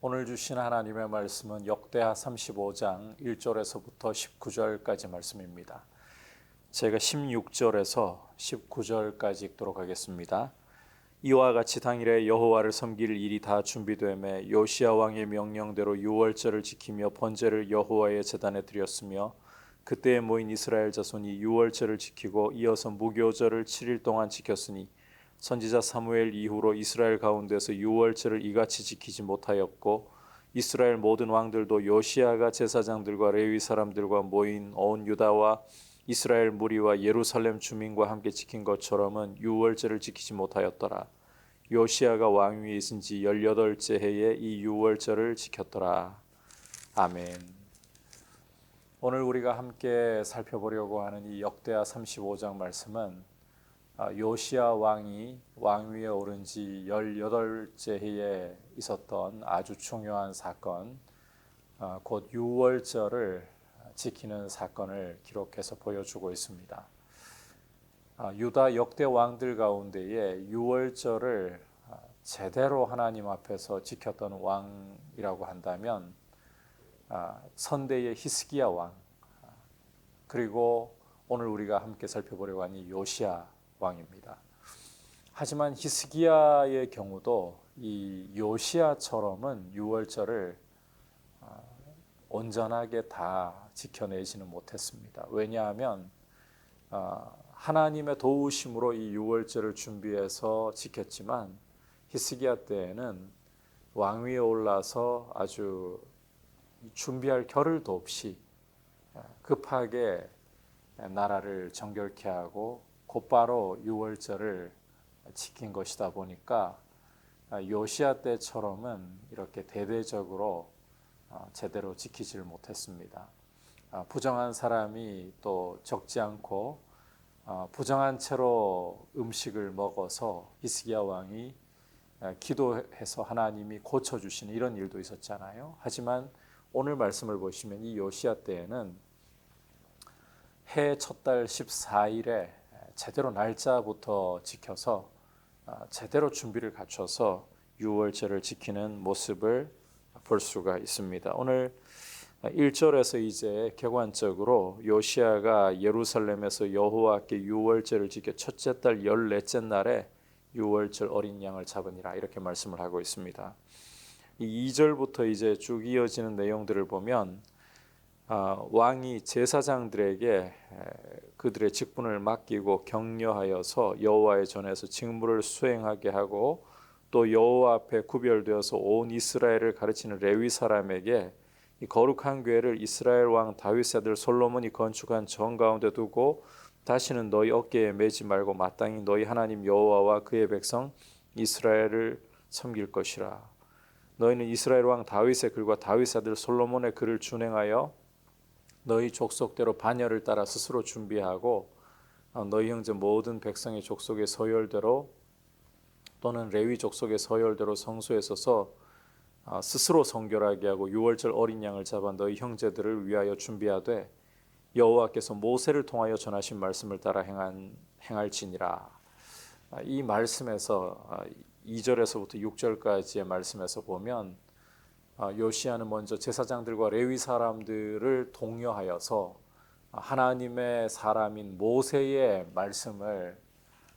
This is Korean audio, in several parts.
오늘 주신 하나님의 말씀은 역대하 35장 1절에서부터 19절까지 말씀입니다. 제가 16절에서 19절까지 읽도록 하겠습니다. 이와 같이 당일에 여호와를 섬길 일이 다 준비되매 요시야 왕의 명령대로 유월절을 지키며 번제를 여호와의 제단에 드렸으며 그때에 모인 이스라엘 자손이 유월절을 지키고 이어서 무교절을 7일 동안 지켰으니 선지자 사무엘 이후로 이스라엘 가운데서 유월절을 이같이 지키지 못하였고 이스라엘 모든 왕들도 요시야가 제사장들과 레위 사람들과 모인 온 유다와 이스라엘 무리와 예루살렘 주민과 함께 지킨 것처럼은 유월절을 지키지 못하였더라. 요시야가 왕위에 있은 지 18째 해에 이 유월절을 지켰더라. 아멘. 오늘 우리가 함께 살펴보려고 하는 이 역대하 35장 말씀은 요시야 왕이 왕위에 오른 지 18째 해에 있었던 아주 중요한 사건, 곧 유월절을 지키는 사건을 기록해서 보여주고 있습니다. 유다 역대 왕들 가운데에 유월절을 제대로 하나님 앞에서 지켰던 왕이라고 한다면 선대의 히스기야 왕, 그리고 오늘 우리가 함께 살펴보려고 하는 요시야 왕입니다. 하지만 히스기야의 경우도 이 요시야처럼은 유월절을 온전하게 다 지켜내지는 못했습니다. 왜냐하면 하나님의 도우심으로 이 유월절을 준비해서 지켰지만 히스기야 때에는 왕위에 올라서 아주 준비할 겨를도 없이 급하게 나라를 정결케 하고 곧바로 유월절을 지킨 것이다 보니까 요시야 때처럼은 이렇게 대대적으로 제대로 지키지를 못했습니다. 부정한 사람이 또 적지 않고 부정한 채로 음식을 먹어서 히스기야 왕이 기도해서 하나님이 고쳐주시는 이런 일도 있었잖아요. 하지만 오늘 말씀을 보시면 이 요시야 때에는 해 첫 달 14일에 제대로 날짜부터 지켜서 제대로 준비를 갖춰서 유월절을 지키는 모습을 볼 수가 있습니다. 오늘 1절에서 이제 객관적으로 요시야가 예루살렘에서 여호와께 유월절을 지켜 첫째 달 14째 날에 유월절 어린 양을 잡으니라 이렇게 말씀을 하고 있습니다. 이 2절부터 이제 쭉 이어지는 내용들을 보면 왕이 제사장들에게 그들의 직분을 맡기고 격려하여서 여호와의 전에서 직무를 수행하게 하고 또 여호와 앞에 구별되어서 온 이스라엘을 가르치는 레위 사람에게 이 거룩한 궤를 이스라엘 왕 다윗의 아들 솔로몬이 건축한 정 가운데 두고 다시는 너희 어깨에 매지 말고 마땅히 너희 하나님 여호와와 그의 백성 이스라엘을 섬길 것이라. 너희는 이스라엘 왕 다윗의 글과 다윗의 아들 솔로몬의 글을 준행하여 너희 족속대로 반열을 따라 스스로 준비하고 너희 형제 모든 백성의 족속의 서열대로 또는 레위 족속의 서열대로 성소에 서서 스스로 성결하게 하고 유월절 어린 양을 잡아 너희 형제들을 위하여 준비하되 여호와께서 모세를 통하여 전하신 말씀을 따라 행할지니라. 이 말씀에서 2절에서부터 6절까지의 말씀에서 보면 요시야는 먼저 제사장들과 레위 사람들을 독려하여서 하나님의 사람인 모세의 말씀을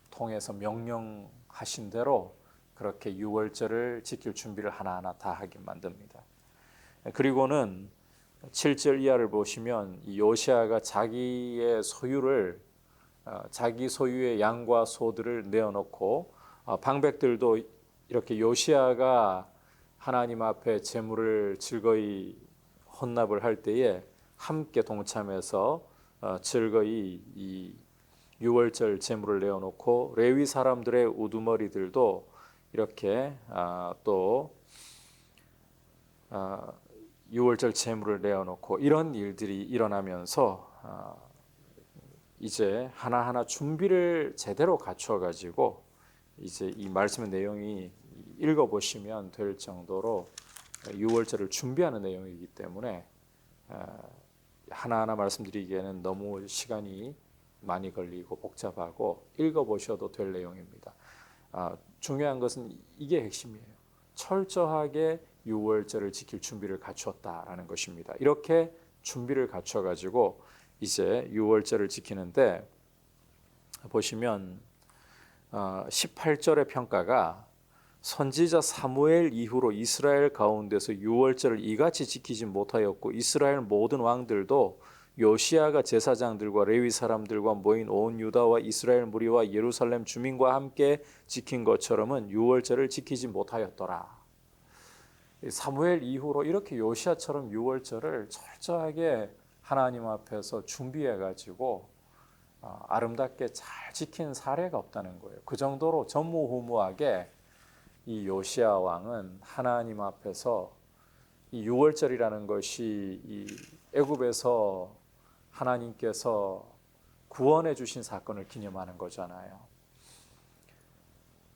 통해서 명령하신 대로 그렇게 유월절을 지킬 준비를 하나하나 다 하게 만듭니다. 그리고는 7절 이하를 보시면 이 요시야가 자기의 소유를 자기 소유의 양과 소들을 내어놓고 방백들도 이렇게 요시야가 하나님 앞에 제물을 즐거이 헌납을 할 때에 함께 동참해서 즐거이 이 유월절 제물을 내어놓고 레위 사람들의 우두머리들도 이렇게 또 유월절 제물을 내어놓고 이런 일들이 일어나면서 이제 하나하나 준비를 제대로 갖춰가지고 이제 이 말씀의 내용이 읽어보시면 될 정도로 유월절을 준비하는 내용이기 때문에 하나하나 말씀드리기에는 너무 시간이 많이 걸리고 복잡하고 읽어보셔도 될 내용입니다. 중요한 것은 이게 핵심이에요. 철저하게 유월절을 지킬 준비를 갖추었다라는 것입니다. 이렇게 준비를 갖춰가지고 이제 유월절을 지키는데 보시면 18절의 평가가 선지자 사무엘 이후로 이스라엘 가운데서 유월절을 이같이 지키지 못하였고 이스라엘 모든 왕들도 요시아가 제사장들과 레위 사람들과 모인 온 유다와 이스라엘 무리와 예루살렘 주민과 함께 지킨 것처럼은 유월절을 지키지 못하였더라. 사무엘 이후로 이렇게 요시아처럼 유월절을 철저하게 하나님 앞에서 준비해 가지고 아름답게 잘 지킨 사례가 없다는 거예요. 그 정도로 전무후무하게 이 요시아 왕은 하나님 앞에서 이 유월절이라는 것이 이 애굽에서 하나님께서 구원해 주신 사건을 기념하는 거잖아요.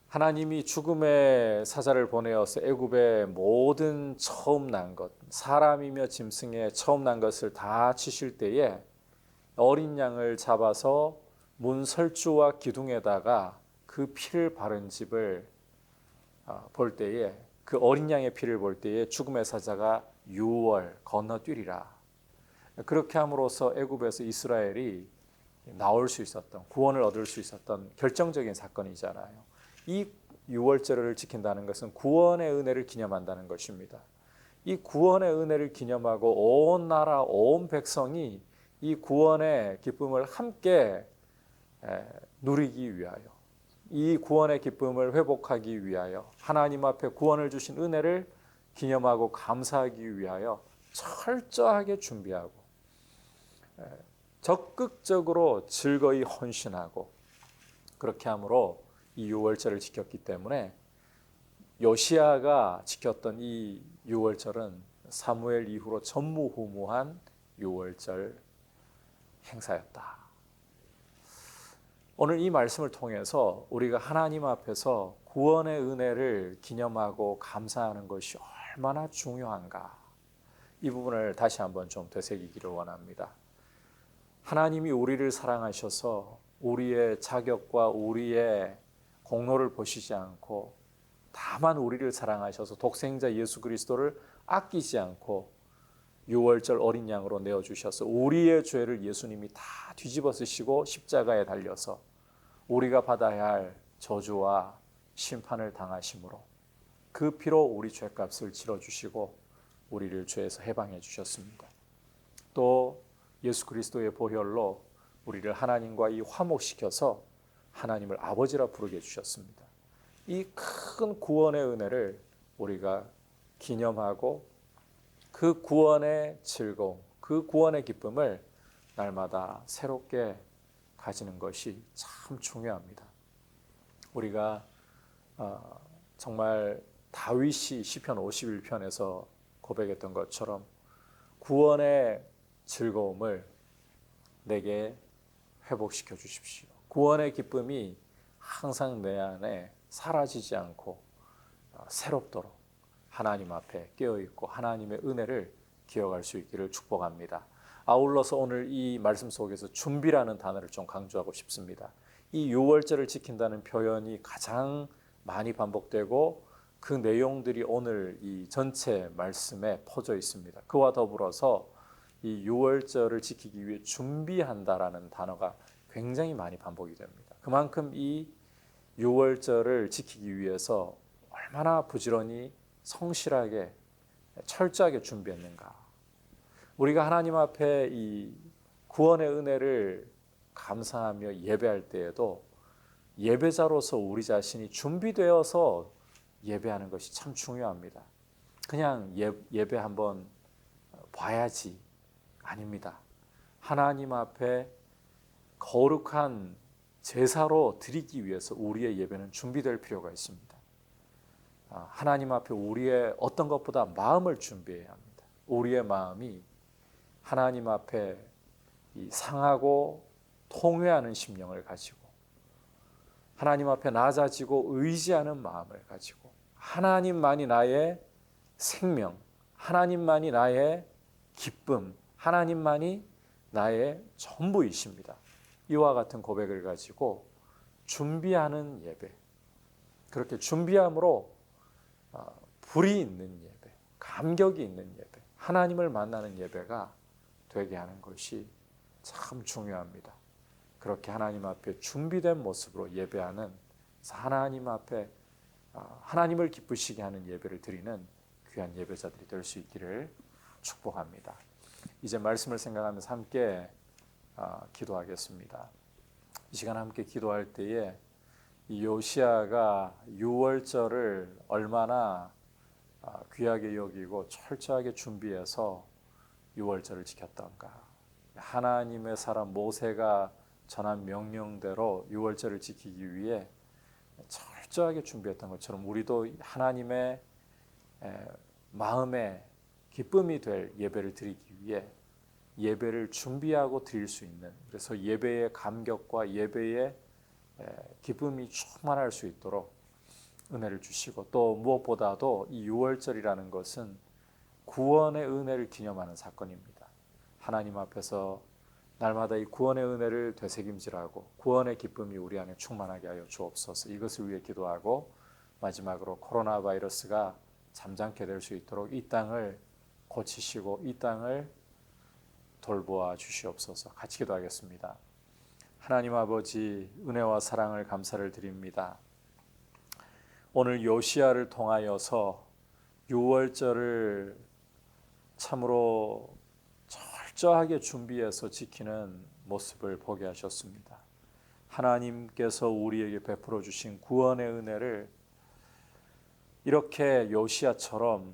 하나님이 죽음의 사자를 보내어서 애굽의 모든 처음 난 것, 사람이며 짐승의 처음 난 것을 다 치실 때에 어린 양을 잡아서 문 설주와 기둥에다가 그 피를 바른 집을 볼 때에 그 어린 양의 피를 볼 때에 죽음의 사자가 유월 건너뛰리라. 그렇게 함으로써 애굽에서 이스라엘이 나올 수 있었던, 구원을 얻을 수 있었던 결정적인 사건이잖아요. 이 유월절을 지킨다는 것은 구원의 은혜를 기념한다는 것입니다. 이 구원의 은혜를 기념하고 온 나라, 온 백성이 이 구원의 기쁨을 함께 누리기 위하여, 이 구원의 기쁨을 회복하기 위하여, 하나님 앞에 구원을 주신 은혜를 기념하고 감사하기 위하여 철저하게 준비하고 적극적으로 즐거이 헌신하고 그렇게 함으로 이 유월절을 지켰기 때문에 요시아가 지켰던 이 유월절은 사무엘 이후로 전무후무한 유월절 행사였다. 오늘 이 말씀을 통해서 우리가 하나님 앞에서 구원의 은혜를 기념하고 감사하는 것이 얼마나 중요한가, 이 부분을 다시 한번 좀 되새기기를 원합니다. 하나님이 우리를 사랑하셔서 우리의 자격과 우리의 공로를 보시지 않고 다만 우리를 사랑하셔서 독생자 예수 그리스도를 아끼지 않고 유월절 어린 양으로 내어주셔서 우리의 죄를 예수님이 다 뒤집어 쓰시고 십자가에 달려서 우리가 받아야 할 저주와 심판을 당하심으로 그 피로 우리 죄값을 치러주시고 우리를 죄에서 해방해 주셨습니다. 또 예수 그리스도의 보혈로 우리를 하나님과 이 화목시켜서 하나님을 아버지라 부르게 해주셨습니다. 이 큰 구원의 은혜를 우리가 기념하고 그 구원의 즐거움, 그 구원의 기쁨을 날마다 새롭게 가지는 것이 참 중요합니다. 우리가 정말 다윗이 시편 51편에서 고백했던 것처럼 구원의 즐거움을 내게 회복시켜 주십시오. 구원의 기쁨이 항상 내 안에 사라지지 않고 새롭도록 하나님 앞에 깨어있고 하나님의 은혜를 기억할 수 있기를 축복합니다. 아울러서 오늘 이 말씀 속에서 준비라는 단어를 좀 강조하고 싶습니다. 이 유월절을 지킨다는 표현이 가장 많이 반복되고 그 내용들이 오늘 이 전체 말씀에 퍼져 있습니다. 그와 더불어서 이 유월절을 지키기 위해 준비한다라는 단어가 굉장히 많이 반복이 됩니다. 그만큼 이 유월절을 지키기 위해서 얼마나 부지런히 성실하게 철저하게 준비했는가. 우리가 하나님 앞에 이 구원의 은혜를 감사하며 예배할 때에도 예배자로서 우리 자신이 준비되어서 예배하는 것이 참 중요합니다. 그냥 예배 한번 봐야지, 아닙니다. 하나님 앞에 거룩한 제사로 드리기 위해서 우리의 예배는 준비될 필요가 있습니다. 하나님 앞에 우리의 어떤 것보다 마음을 준비해야 합니다. 우리의 마음이 하나님 앞에 이 상하고 통회하는 심령을 가지고 하나님 앞에 낮아지고 의지하는 마음을 가지고 하나님만이 나의 생명, 하나님만이 나의 기쁨, 하나님만이 나의 전부이십니다. 이와 같은 고백을 가지고 준비하는 예배, 그렇게 준비함으로 불이 있는 예배, 감격이 있는 예배, 하나님을 만나는 예배가 되게 하는 것이 참 중요합니다. 그렇게 하나님 앞에 준비된 모습으로 예배하는, 하나님 앞에 하나님을 기쁘시게 하는 예배를 드리는 귀한 예배자들이 될 수 있기를 축복합니다. 이제 말씀을 생각하면서 함께 기도하겠습니다. 이 시간 함께 기도할 때에 이 요시야가 유월절을 얼마나 귀하게 여기고 철저하게 준비해서 유월절을 지켰던가. 하나님의 사람 모세가 전한 명령대로 유월절을 지키기 위해 철저하게 준비했던 것처럼 우리도 하나님의 마음에 기쁨이 될 예배를 드리기 위해 예배를 준비하고 드릴 수 있는, 그래서 예배의 감격과 예배의 기쁨이 충만할 수 있도록 은혜를 주시고, 또 무엇보다도 이 유월절이라는 것은 구원의 은혜를 기념하는 사건입니다. 하나님 앞에서 날마다 이 구원의 은혜를 되새김질하고 구원의 기쁨이 우리 안에 충만하게 하여 주옵소서. 이것을 위해 기도하고, 마지막으로 코로나 바이러스가 잠잠케 될 수 있도록 이 땅을 고치시고 이 땅을 돌보아 주시옵소서. 같이 기도하겠습니다. 하나님 아버지, 은혜와 사랑을 감사를 드립니다. 오늘 요시야를 통하여서 유월절을 참으로 철저하게 준비해서 지키는 모습을 보게 하셨습니다. 하나님께서 우리에게 베풀어 주신 구원의 은혜를 이렇게 요시야처럼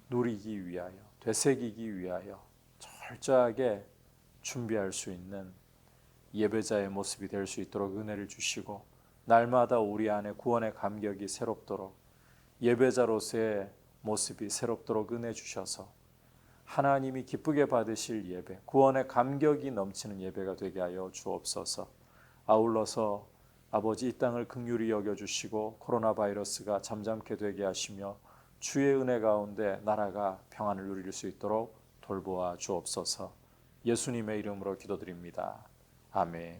누리기 위하여, 되새기기 위하여 철저하게 준비할 수 있는 예배자의 모습이 될 수 있도록 은혜를 주시고, 날마다 우리 안에 구원의 감격이 새롭도록, 예배자로서의 모습이 새롭도록 은혜 주셔서 하나님이 기쁘게 받으실 예배, 구원의 감격이 넘치는 예배가 되게 하여 주옵소서. 아울러서 아버지, 이 땅을 긍휼히 여겨주시고 코로나 바이러스가 잠잠케 되게 하시며 주의 은혜 가운데 나라가 평안을 누릴 수 있도록 돌보아 주옵소서. 예수님의 이름으로 기도드립니다. 아멘.